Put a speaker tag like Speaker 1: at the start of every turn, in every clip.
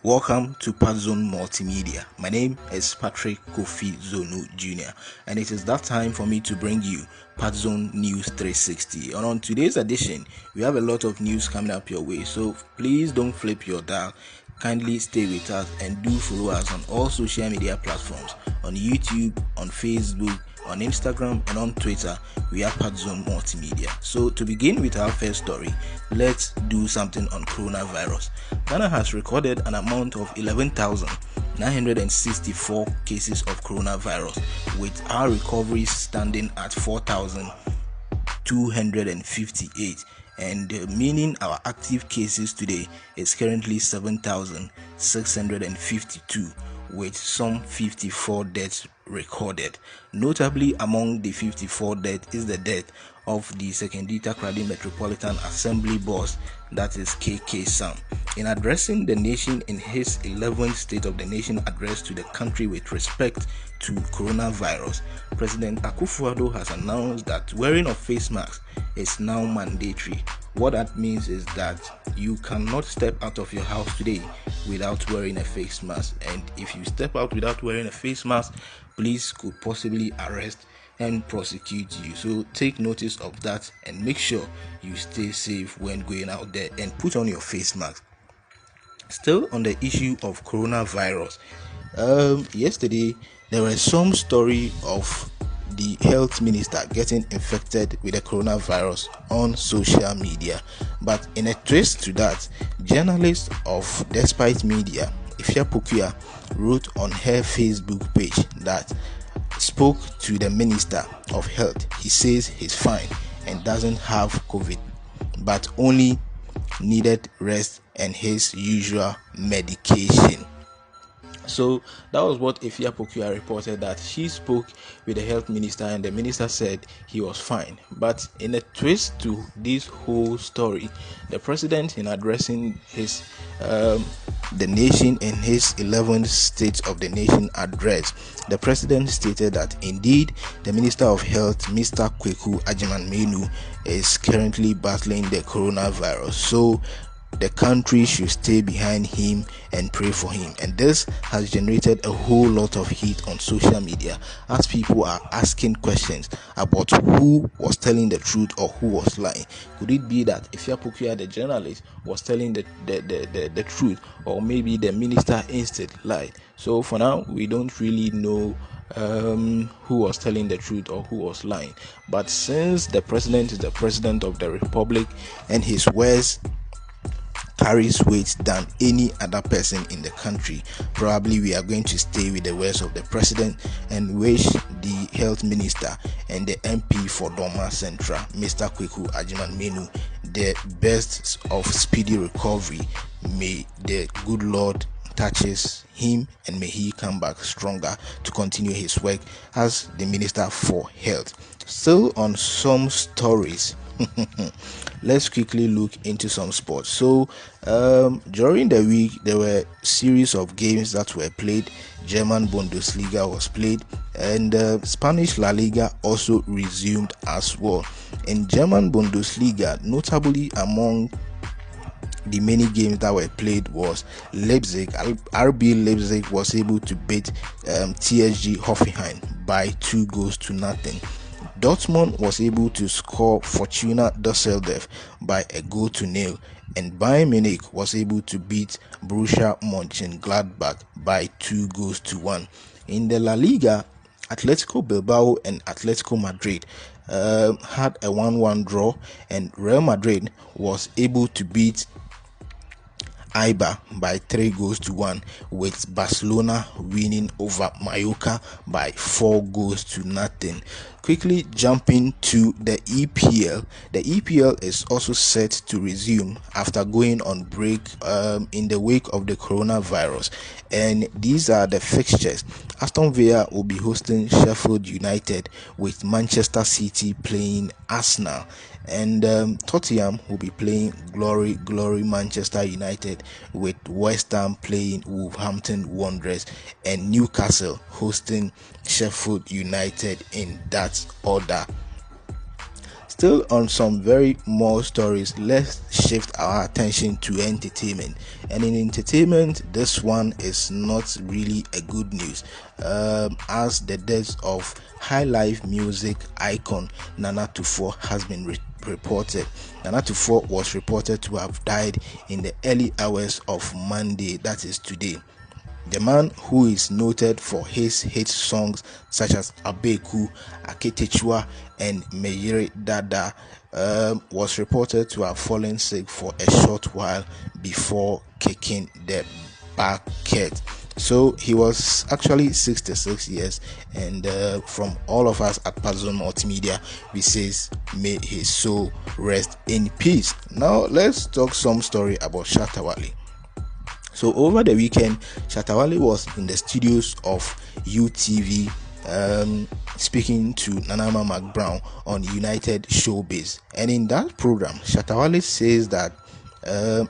Speaker 1: Welcome to Patzon Multimedia. My name is Patrick Kofi Zonu Jr. and it is that time for me to bring you Patzon News 360. And on today's edition, we have a lot of news coming up your way, so please don't flip your dial. Kindly stay with us and do follow us on all social media platforms, on YouTube, on Facebook, on Instagram, and on Twitter. We are Patzon Multimedia. So to begin with our first story, let's do something on coronavirus. Ghana has recorded an amount of 11,964 cases of coronavirus, with our recoveries standing at 4,258, and meaning our active cases today is currently 7,652, with some 54 deaths recorded. Notably, among the 54 deaths is the death of the Sekendita Kradi Metropolitan Assembly boss, that is KK Sam. In addressing the nation in his 11th State of the Nation address to the country with respect to coronavirus, President Akufo-Addo has announced that wearing of face masks is now mandatory. What that means is that you cannot step out of your house today without wearing a face mask, and if you step out without wearing a face mask, police could possibly arrest and prosecute you. So take notice of that and make sure you stay safe when going out there and put on your face mask. Still on the issue of coronavirus, yesterday there was some story of the health minister getting infected with the coronavirus on social media, but in a twist to that, journalist of Despite Media, Ifya Pokuya, wrote on her Facebook page that spoke to the Minister of Health. He says he's fine and doesn't have COVID, but only needed rest and his usual medication. So that was what Ifya Pokuya reported, that she spoke with the health minister and the minister said he was fine. But in a twist to this whole story, the president, in addressing his the nation in his 11th State of the Nation address, the president stated that indeed the Minister of Health, Mr. Kweku Agyemang-Manu, is currently battling the coronavirus. So the country should stay behind him and pray for him. And this has generated a whole lot of heat on social media as people are asking questions about who was telling the truth or who was lying. Could it be that Ifya Pokuya, the journalist, was telling the truth, or maybe the minister instead lied? So for now, we don't really know who was telling the truth or who was lying. But since the president is the president of the republic and his words carries weight than any other person in the country, probably we are going to stay with the words of the president and wish the health minister and the MP for Doma Central, Mr. Kweku Agyemang-Manu, the best of speedy recovery. May the good Lord touches him and may he come back stronger to continue his work as the Minister for Health. Still on some stories, let's quickly look into some sports. So during the week there were a series of games that were played. German Bundesliga was played, and Spanish La Liga also resumed as well. In German Bundesliga, notably among the many games that were played was Leipzig. RB Leipzig was able to beat TSG Hoffenheim by 2-0. Dortmund was able to score Fortuna Düsseldorf by 1-0, and Bayern Munich was able to beat Borussia Mönchengladbach by 2-1. In the La Liga, Atletico Bilbao and Atletico Madrid had a 1-1 draw, and Real Madrid was able to beat Eibar by 3-1, with Barcelona winning over Mallorca by 4-0. Quickly jumping to the EPL. The EPL is also set to resume after going on break in the wake of the coronavirus, and these are the fixtures. Aston Villa will be hosting Sheffield United, with Manchester City playing Arsenal, and Tottenham will be playing Glory Manchester United, with West Ham playing Wolverhampton Wanderers, and Newcastle hosting Sheffield United in that order. Still on some very more stories, let's shift our attention to entertainment. And in entertainment, this one is not really a good news, as the death of high life music icon Nana Tufo has been reported. Nana Tufo was reported to have died in the early hours of Monday, that is today. The man, who is noted for his hit songs such as Abeku, Aketechua, and Meyere Dada, was reported to have fallen sick for a short while before kicking the bucket. So he was actually 66 years, and from all of us at Patzon Multimedia, we says may his soul rest in peace. Now let's talk some story about Shatta Wale. So over the weekend, Shatta Wale was in the studios of UTV, speaking to Nanama McBrown on United Showbiz. And in that program, Shatta Wale says that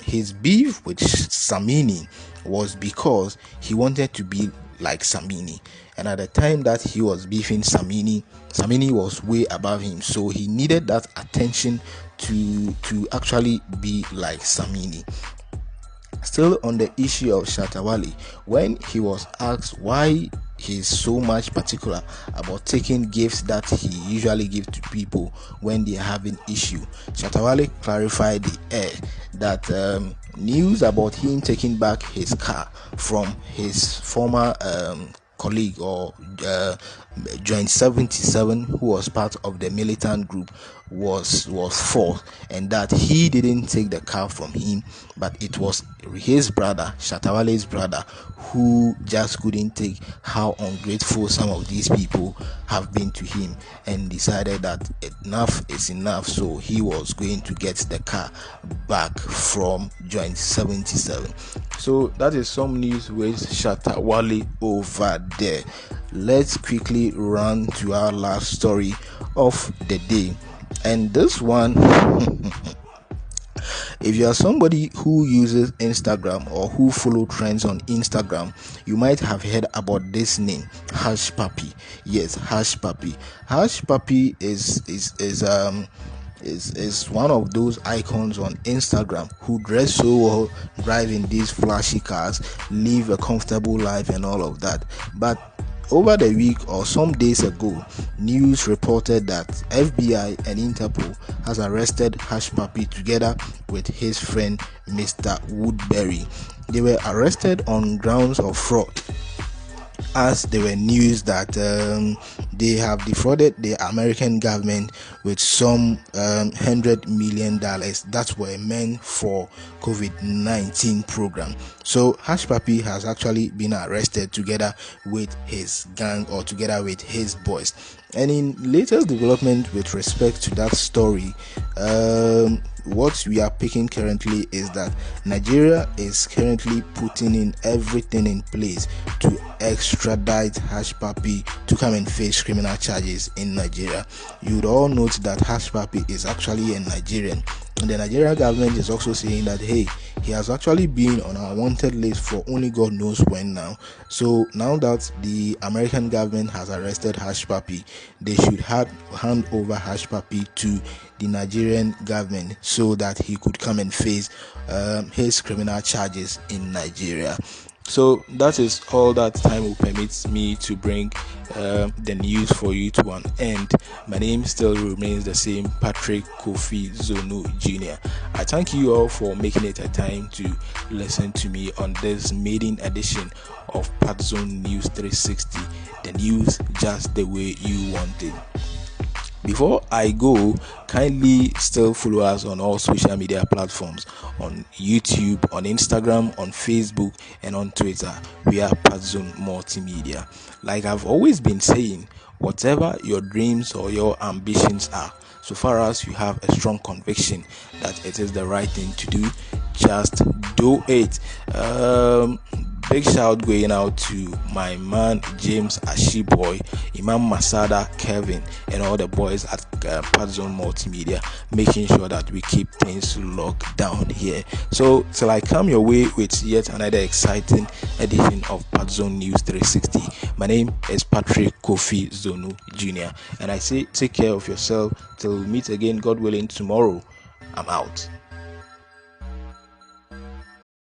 Speaker 1: his beef with Samini was because he wanted to be like Samini. And at the time that he was beefing Samini was way above him. So he needed that attention to actually be like Samini. Still on the issue of Shatta Wale, when he was asked why he's so much particular about taking gifts that he usually gives to people when they are having issue, Shatta Wale clarified the air that news about him taking back his car from his former colleague or Joint 77, who was part of the militant group, was false, and that he didn't take the car from him, but it was his brother, Shatta Wale's brother, who just couldn't take how ungrateful some of these people have been to him, and decided that enough is enough. So he was going to get the car back from Joint 77. So that is some news with Shatta Wale over there. Let's quickly run to our last story of the day. And this one, if you are somebody who uses Instagram or who follow trends on Instagram, you might have heard about this name, Hush Puppy. Yes, Hush Puppy. Hush Puppy is one of those icons on Instagram who dress so well, drive in these flashy cars, live a comfortable life and all of that. But over the week or some days ago, news reported that FBI and Interpol has arrested Hush Puppy together with his friend Mr. Woodbury. They were arrested on grounds of fraud, as there were news that they have defrauded the American government with some $100 million that were meant for COVID-19 program. So Hush Puppy has actually been arrested together with his gang, or together with his boys. And in latest development with respect to that story, what we are picking currently is that Nigeria is currently putting in everything in place to extradite Hush Puppy to come and face criminal charges in Nigeria. You would all note that Hush Puppy is actually a Nigerian, and the Nigerian government is also saying that, hey, he has actually been on our wanted list for only God knows when now. So now that the American government has arrested Hush Puppy, they should hand over Hush Puppy to the Nigerian government so that he could come and face his criminal charges in Nigeria. So that is all that time will permit me to bring the news for you to an end. My name still remains the same, Patrick Kofi Zono Jr. I thank you all for making it a time to listen to me on this maiden edition of Patzon News 360, the news just the way you want it. Before I go, kindly still follow us on all social media platforms, on YouTube, on Instagram, on Facebook, and on Twitter. We are Patzon Multimedia. Like I've always been saying, whatever your dreams or your ambitions are, so far as you have a strong conviction that it is the right thing to do, just do it. Big shout going out to my man James Ashiboy, Imam Masada, Kevin, and all the boys at Patzon Multimedia, making sure that we keep things locked down here. So till I come your way with yet another exciting edition of Patzon News 360, my name is Patrick Kofi Zonu Jr. and I say take care of yourself till we meet again, God willing, tomorrow. I'm out.